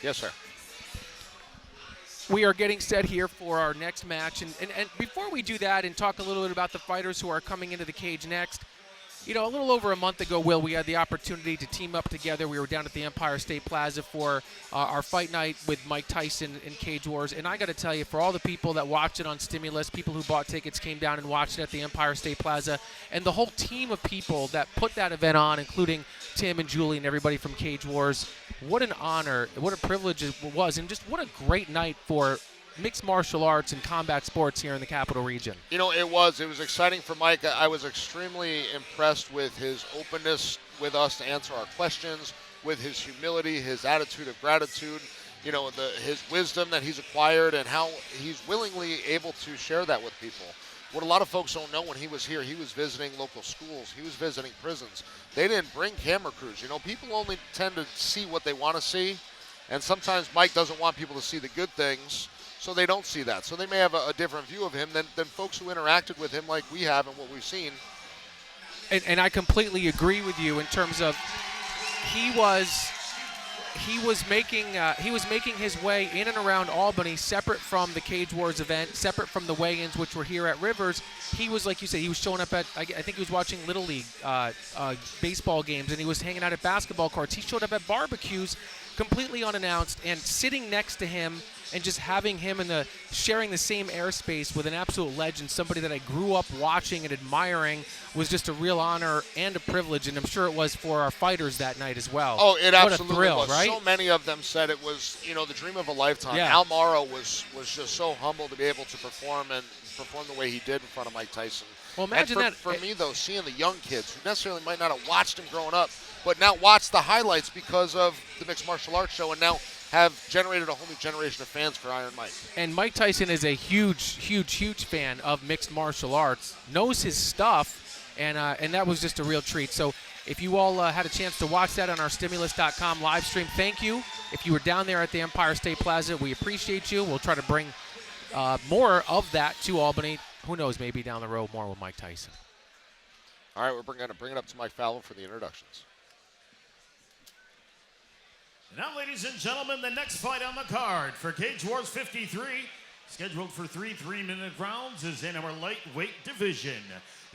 Yes, sir. We are getting set here for our next match. And before we do that and talk a little bit about the fighters who are coming into the cage next, you know, a little over a month ago, Will, we had the opportunity to team up together. We were down at the Empire State Plaza for our fight night with Mike Tyson in Cage Wars. And I got to tell you, for all the people that watched it on Stimulus, people who bought tickets came down and watched it at the Empire State Plaza, and the whole team of people that put that event on, including Tim and Julie and everybody from Cage Wars, what an honor, what a privilege it was, and just what a great night for mixed martial arts and combat sports here in the Capital Region. You know, it was exciting for Mike. I was extremely impressed with his openness with us to answer our questions, with his humility, his attitude of gratitude, you know, his wisdom that he's acquired, and how he's willingly able to share that with people. What a lot of folks don't know, when he was here, he was visiting local schools. He was visiting prisons. They didn't bring camera crews. You know, people only tend to see what they want to see, and sometimes Mike doesn't want people to see the good things, so they don't see that. So they may have a different view of him than folks who interacted with him like we have and what we've seen. And I completely agree with you in terms of he was making his way in and around Albany, separate from the Cage Wars event, separate from the weigh-ins, which were here at Rivers. He was, like you said, he was showing up at, I think he was watching Little League baseball games, and he was hanging out at basketball courts. He showed up at barbecues completely unannounced, and sitting next to him and just having him sharing the same airspace with an absolute legend, somebody that I grew up watching and admiring, was just a real honor and a privilege, and I'm sure it was for our fighters that night as well. Oh, it absolutely what a thrill, was. Right? So many of them said it was, you know, the dream of a lifetime. Yeah. Al Morrow was just so humble to be able to perform the way he did in front of Mike Tyson. Well, imagine and that. For me, though, seeing the young kids who necessarily might not have watched him growing up, but now watch the highlights because of the Mixed Martial Arts Show, and now have generated a whole new generation of fans for Iron Mike. And Mike Tyson is a huge fan of mixed martial arts, knows his stuff, and that was just a real treat. So if you all had a chance to watch that on our Stimulus.com live stream, thank you. If you were down there at the Empire State Plaza, we appreciate you. We'll try to bring more of that to Albany. Who knows, maybe down the road more with Mike Tyson. All right, we're going to bring it up to Mike Fallon for the introductions. Now, ladies and gentlemen, the next fight on the card for Cage Wars 53, scheduled for 3 3-minute rounds, is in our lightweight division.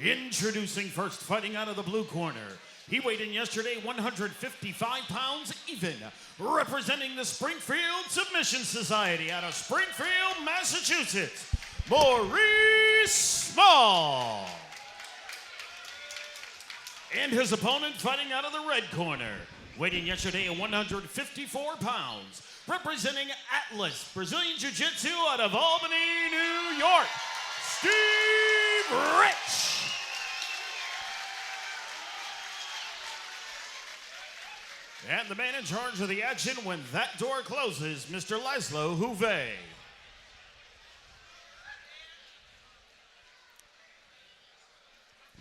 Introducing first, fighting out of the blue corner. He weighed in yesterday 155 pounds even, representing the Springfield Submission Society out of Springfield, Massachusetts, Maurice Small. And his opponent fighting out of the red corner. Waiting yesterday at 154 pounds, representing Atlas Brazilian Jiu-Jitsu out of Albany, New York, Steve Rich. And the man in charge of the action when that door closes, Mr. Laszlo Huve.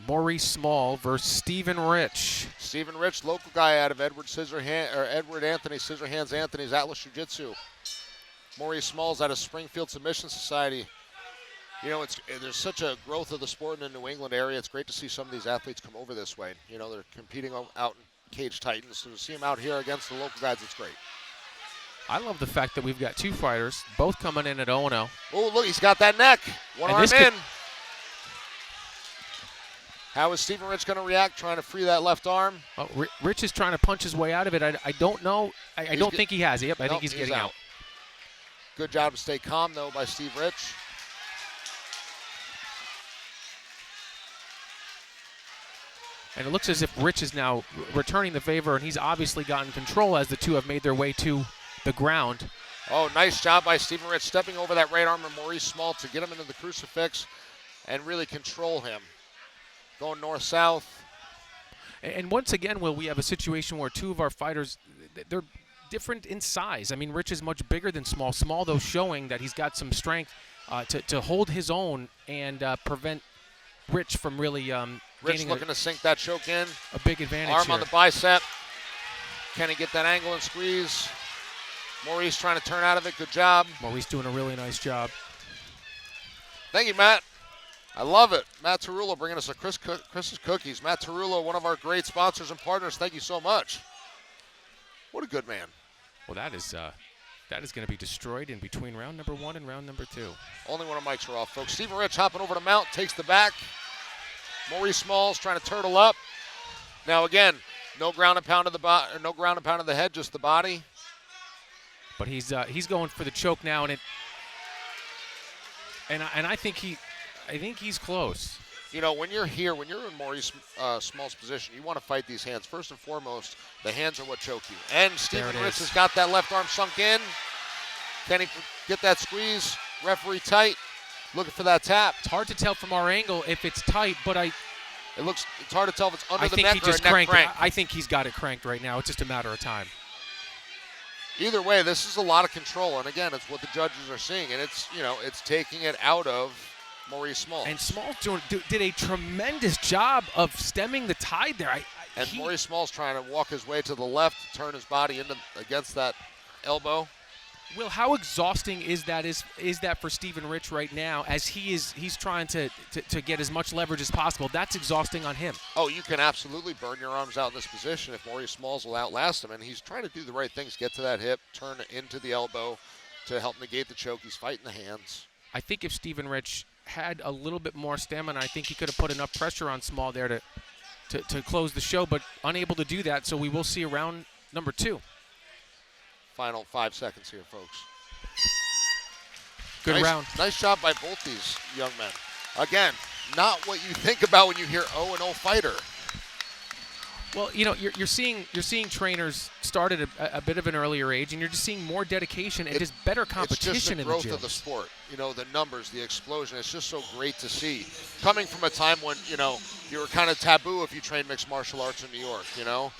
Maurice Small versus Stephen Rich. Stephen Rich, local guy out of Edward Anthony Scissorhands Anthony's Atlas Jiu-Jitsu. Maurice Small's out of Springfield Submission Society. You know, there's such a growth of the sport in the New England area. It's great to see some of these athletes come over this way. You know, they're competing out in Cage Titans, so to see them out here against the local guys, it's great. I love the fact that we've got two fighters, both coming in at 0-0. Oh, look, he's got that neck. One arm in. How is Stephen Rich going to react, trying to free that left arm? Oh, Rich is trying to punch his way out of it. I don't know. I don't think he has. Yep, I think he's getting out. Good job to stay calm, though, by Steve Rich. And it looks as if Rich is now returning the favor, and he's obviously gotten control as the two have made their way to the ground. Oh, nice job by Stephen Rich, stepping over that right arm of Maurice Small to get him into the crucifix and really control him. Going north-south. And once again, Will, we have a situation where two of our fighters, they're different in size. I mean, Rich is much bigger than Small. Small, though, showing that he's got some strength to hold his own and prevent Rich from really Rich looking to sink that choke in. A big advantage Arm here. on the bicep. Can he get that angle and squeeze? Maurice trying to turn out of it. Good job. Maurice doing a really nice job. Thank you, Matt. I love it. Matt Tarullo bringing us a Chris's Cookies. Matt Tarullo, one of our great sponsors and partners. Thank you so much. What a good man. Well, that is That is going to be destroyed in between round number 1 and round number 2. Only when our mics are off, folks. Stephen Rich hopping over to mount, takes the back. Maurice Smalls trying to turtle up. Now again, no ground and pound of the no ground and pound of the head, just the body. But he's going for the choke now, and I think he's close. You know, when you're here, when you're in Maurice Small's position, you want to fight these hands. First and foremost, the hands are what choke you. And Stephen Rich has got that left arm sunk in. Can he get that squeeze? Referee tight, looking for that tap. It's hard to tell from our angle if it's tight, but it's hard to tell if it's under the neck he or just a neck crank. I think he's got it cranked right now. It's just a matter of time. Either way, this is a lot of control, and again, it's what the judges are seeing, and it's taking it out of Maurice Smalls. And Smalls did a tremendous job of stemming the tide there. Maurice Smalls trying to walk his way to the left, turn his body against that elbow. Will, how exhausting is that for Stephen Rich right now as he's trying to get as much leverage as possible? That's exhausting on him. Oh, you can absolutely burn your arms out in this position if Maurice Smalls will outlast him, and he's trying to do the right things, get to that hip, turn into the elbow to help negate the choke. He's fighting the hands. I think if Stephen Rich had a little bit more stamina, I think he could have put enough pressure on Small there to close the show, but unable to do that, so we will see round number 2. Final 5 seconds here, folks. Good round. Nice job by both these young men. Again, not what you think about when you hear 0-0 fighter. Well, you know, you're seeing trainers start at a bit of an earlier age, and you're just seeing more dedication and just better competition it's just the in growth the gym. of the sport. You know, the numbers, the explosion. It's just so great to see. Coming from a time when, you know, you were kind of taboo if you trained mixed martial arts in New York, you know.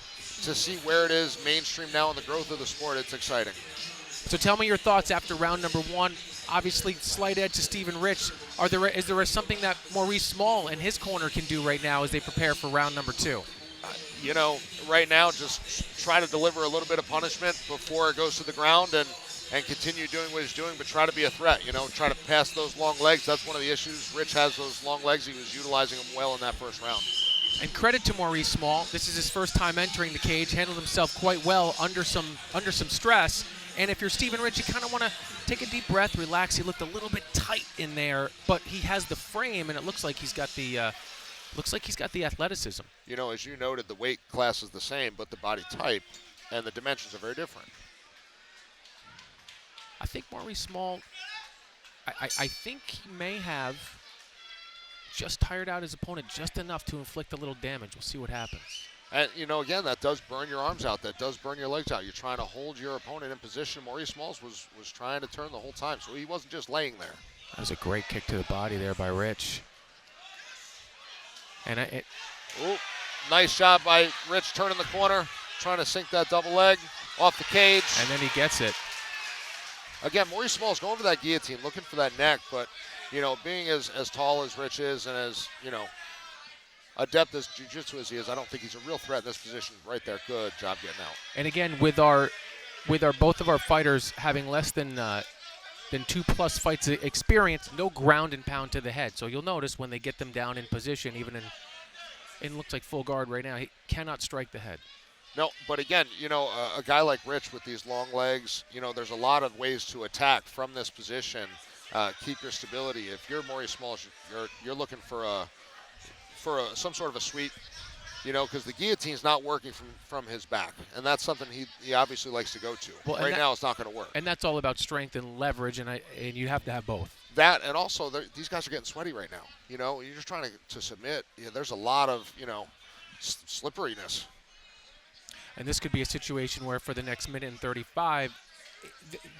To see where it is mainstream now in the growth of the sport, it's exciting. So tell me your thoughts after round number 1. Obviously, slight edge to Stephen Rich. Is there something that Maurice Small and his corner can do right now as they prepare for round number 2? You know, right now, just try to deliver a little bit of punishment before it goes to the ground and continue doing what he's doing, but try to be a threat, you know, try to pass those long legs. That's one of the issues. Rich has those long legs. He was utilizing them well in that first round. And credit to Maurice Small. This is his first time entering the cage. Handled himself quite well under some stress. And if you're Stephen Rich, you kind of want to take a deep breath, relax. He looked a little bit tight in there, but he has the frame, and it looks like he's got the athleticism. You know, as you noted, the weight class is the same, but the body type and the dimensions are very different. I think Maurice Small, I think he may have just tired out his opponent just enough to inflict a little damage. We'll see what happens. And, you know, again, that does burn your arms out. That does burn your legs out. You're trying to hold your opponent in position. Maurice Smalls was trying to turn the whole time, so he wasn't just laying there. That was a great kick to the body there by Rich. And nice job by Rich turning the corner, trying to sink that double leg off the cage. And then he gets it. Again, Maurice Smalls going for that guillotine, looking for that neck, but, you know, being as tall as Rich is and as, you know, adept as jiu-jitsu as he is, I don't think he's a real threat in this position right there. Good job getting out. And again, with our both of our fighters having less than 2+ fights experience, no ground and pound to the head. So you'll notice when they get them down in position, even in looks like full guard right now, he cannot strike the head. No, but again, you know, a guy like Rich with these long legs, you know, there's a lot of ways to attack from this position. Keep your stability. If you're Maurice Smalls, you're looking for some sort of a sweep, you know, because the guillotine's not working from his back, and that's something he obviously likes to go to. Well, right now, it's not going to work. And that's all about strength and leverage, and you have to have both. That, and also these guys are getting sweaty right now. You know, you're just trying to submit. Yeah, there's a lot of, you know, slipperiness. And this could be a situation where for the next minute and 35,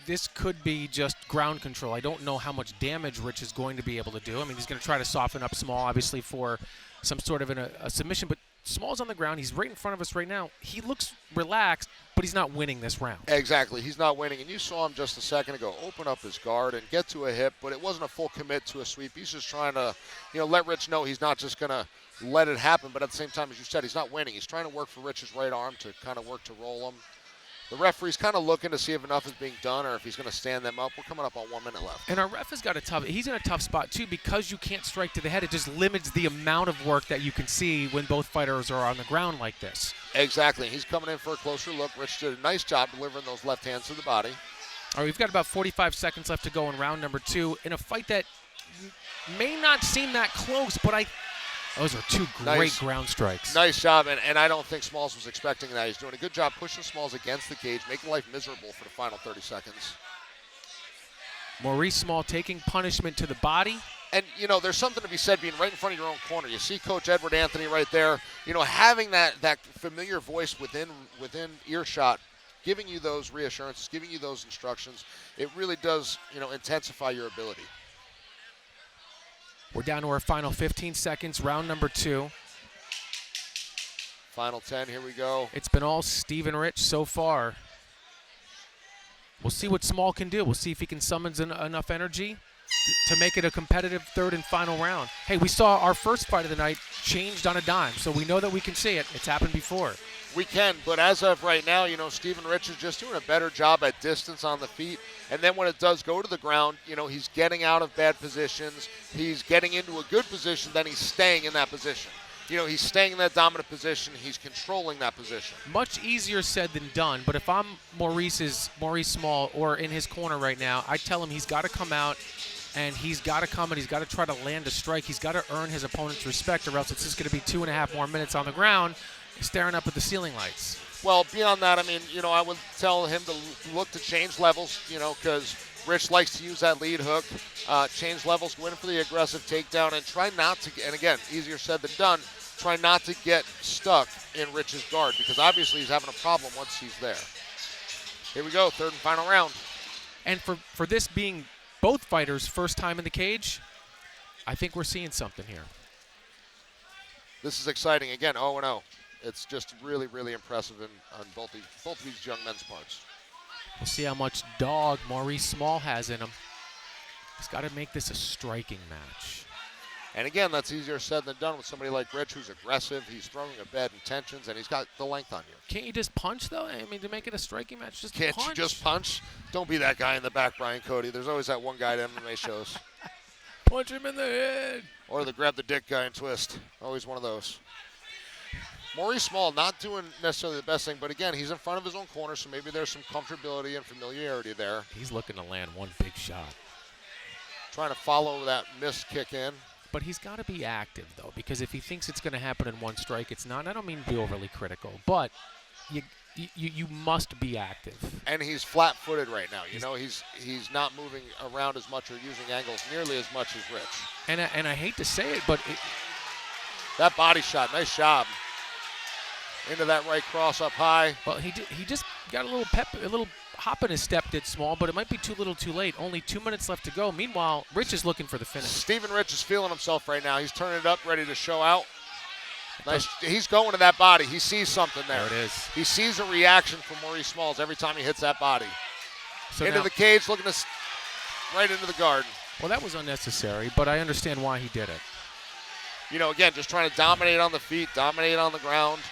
this could be just ground control. I don't know how much damage Rich is going to be able to do. I mean, he's going to try to soften up Small, obviously, for some sort of a submission. But Small's on the ground. He's right in front of us right now. He looks relaxed, but he's not winning this round. Exactly. He's not winning. And you saw him just a second ago open up his guard and get to a hip, but it wasn't a full commit to a sweep. He's just trying to, you know, let Rich know he's not just going to let it happen. But at the same time, as you said, he's not winning. He's trying to work for Rich's right arm to kind of work to roll him. The referee's kind of looking to see if enough is being done or if he's going to stand them up. We're coming up on 1 minute left. And our ref has got he's in a tough spot, too, because you can't strike to the head. It just limits the amount of work that you can see when both fighters are on the ground like this. Exactly. He's coming in for a closer look. Rich did a nice job delivering those left hands to the body. All right, we've got about 45 seconds left to go in round number 2 in a fight that may not seem that close, but those are two great ground strikes. Nice job, and I don't think Smalls was expecting that. He's doing a good job pushing Smalls against the cage, making life miserable for the final 30 seconds. Maurice Small taking punishment to the body. And, there's something to be said being right in front of your own corner. You see Coach Edward Anthony right there, having that familiar voice within earshot, giving you those reassurances, giving you those instructions. It really does, intensify your ability. We're down to our final 15 seconds, round number 2. Final 10, here we go. It's been all Stephen Rich so far. We'll see what Small can do. We'll see if he can summon enough energy to make it a competitive third and final round. Hey, we saw our first fight of the night changed on a dime, so we know that we can see it. It's happened before. We can, but as of right now, Stephen Rich is just doing a better job at distance on the feet. And then when it does go to the ground, he's getting out of bad positions. He's getting into a good position, then he's staying in that position. He's staying in that dominant position. He's controlling that position. Much easier said than done, but if I'm Maurice Small or in his corner right now, I tell him he's got to come out and he's got to come and he's got to try to land a strike. He's got to earn his opponent's respect, or else it's just going to be 2.5 more minutes on the ground staring up at the ceiling lights. Well, beyond that, I would tell him to look to change levels, because Rich likes to use that lead hook, change levels, go in for the aggressive takedown, and try not to, and again, easier said than done, try not to get stuck in Rich's guard, because obviously he's having a problem once he's there. Here we go, third and final round. And for this being both fighters' first time in the cage, I think we're seeing something here. This is exciting. Again, 0-0. It's just really, really impressive on both of these young men's parts. We'll see how much dog Maurice Small has in him. He's got to make this a striking match. And again, that's easier said than done with somebody like Rich, who's aggressive. He's throwing at bad intentions, and he's got the length on you. Can't you just punch, though? to make it a striking match, just Can't punch. you just punch? Don't be that guy in the back, Brian Cody. There's always that one guy at MMA shows. Punch him in the head. Or the grab the dick guy and twist. Always one of those. Maurice Small not doing necessarily the best thing, but again, he's in front of his own corner, so maybe there's some comfortability and familiarity there. He's looking to land one big shot. Trying to follow that missed kick in. But he's got to be active, though, because if he thinks it's going to happen in one strike, it's not. I don't mean to be overly critical, but you must be active. And he's flat-footed right now. He's not moving around as much or using angles nearly as much as Rich. And I hate to say it, but that body shot, nice job. Into that right cross up high. Well, he just got a little hop in his step, did Small, but it might be too little too late. Only 2 minutes left to go. Meanwhile, Rich is looking for the finish. Stephen Rich is feeling himself right now. He's turning it up, ready to show out. Nice. He's going to that body. He sees something there. There it is. He sees a reaction from Maurice Smalls every time he hits that body. So into the cage, looking to right into the guard. Well, that was unnecessary, but I understand why he did it. Again, just trying to dominate on the feet, dominate on the ground.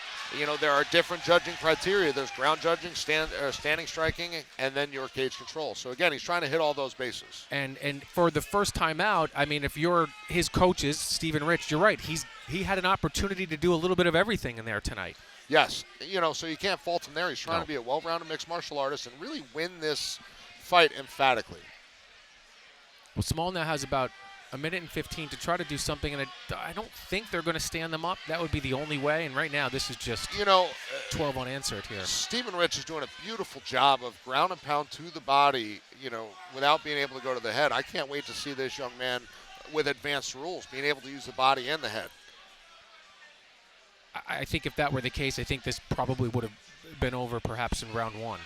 There are different judging criteria. There's ground judging, standing striking, and then your cage control. So, again, he's trying to hit all those bases. And for the first time out, if you're his coaches, Stephen Rich, you're right. He had an opportunity to do a little bit of everything in there tonight. Yes. So you can't fault him there. He's trying to be a well-rounded mixed martial artist and really win this fight emphatically. Well, Small now has about a minute and 15 to try to do something, and I don't think they're going to stand them up. That would be the only way, and right now this is just 12 unanswered here. Stephen Rich is doing a beautiful job of ground and pound to the body, without being able to go to the head. I can't wait to see this young man with advanced rules, being able to use the body and the head. I think if that were the case, I think this probably would have been over perhaps in round 1.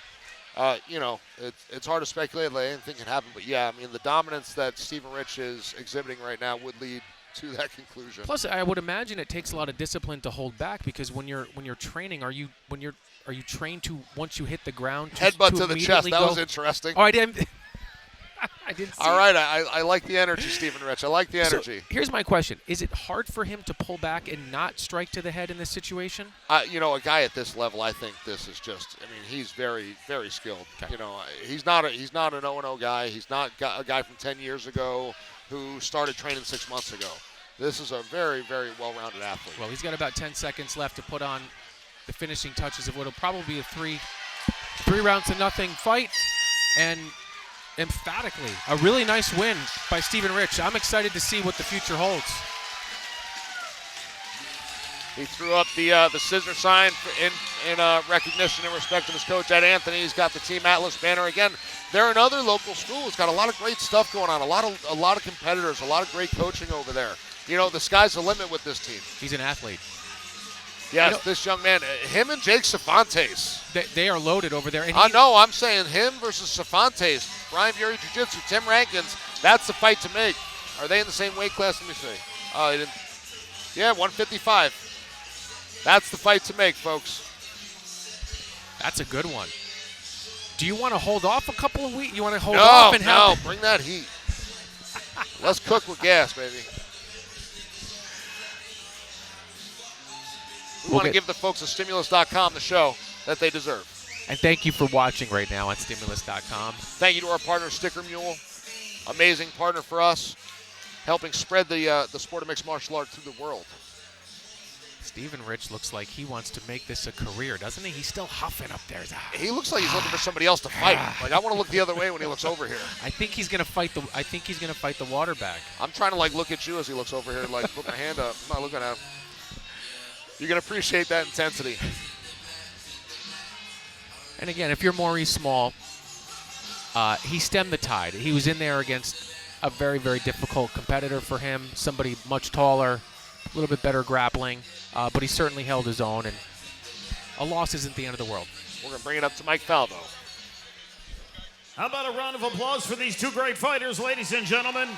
It's hard to speculate that anything can happen, but yeah, the dominance that Stephen Rich is exhibiting right now would lead to that conclusion. Plus, I would imagine it takes a lot of discipline to hold back, because when you're training, are you trained to, once you hit the ground, headbutt to the chest? That was interesting. Oh, I didn't. I didn't see All right, I like the energy, Stephen Rich. I like the energy. So here's my question: is it hard for him to pull back and not strike to the head in this situation? A guy at this level, I think this is just. He's very, very skilled. Okay. He's not an 0-0 guy. He's not a guy from 10 years ago who started training 6 months ago. This is a very, very well-rounded athlete. Well, he's got about 10 seconds left to put on the finishing touches of what will probably be a 3 rounds to nothing fight. And emphatically. A really nice win by Stephen Rich. I'm excited to see what the future holds. He threw up the scissor sign in recognition and respect of his coach, Ed Anthony. He's got the Team Atlas banner. Again, they're another local school. It's got a lot of great stuff going on, a lot of competitors, a lot of great coaching over there. You know, the sky's the limit with this team. He's an athlete. Yes, this young man, him and Jake Cervantes. They are loaded over there. And No, I'm saying him versus Cervantes. Brian Fury Jiu-Jitsu, Tim Rankins, that's the fight to make. Are they in the same weight class? Let me see. Oh, they didn't. Yeah, 155. That's the fight to make, folks. That's a good one. Do you want to hold off a couple of weeks? You want to hold off and No, bring that heat. Let's cook with gas, baby. We want to give the folks at Stimulus.com the show that they deserve. And thank you for watching right now on Stimulus.com. Thank you to our partner, Sticker Mule. Amazing partner for us, helping spread the sport of mixed martial arts through the world. Stephen Rich looks like he wants to make this a career, doesn't he? He's still huffing up there. He looks like he's looking for somebody else to fight. Like, I want to look the other way when he looks over here. I think he's gonna fight the water bag. I'm trying to look at you as he looks over here, put my hand up. I'm not looking at him. You're gonna appreciate that intensity. And again, if you're Maurice Small, he stemmed the tide. He was in there against a very, very difficult competitor for him, somebody much taller, a little bit better grappling, but he certainly held his own, and a loss isn't the end of the world. We're going to bring it up to Mike Falvo. How about a round of applause for these two great fighters, ladies and gentlemen?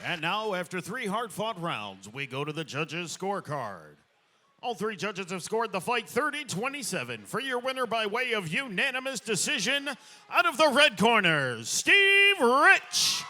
And now, after 3 hard-fought rounds, we go to the judges' scorecard. All 3 judges have scored the fight 30-27 for your winner by way of unanimous decision. Out of the red corner, Steve Rich.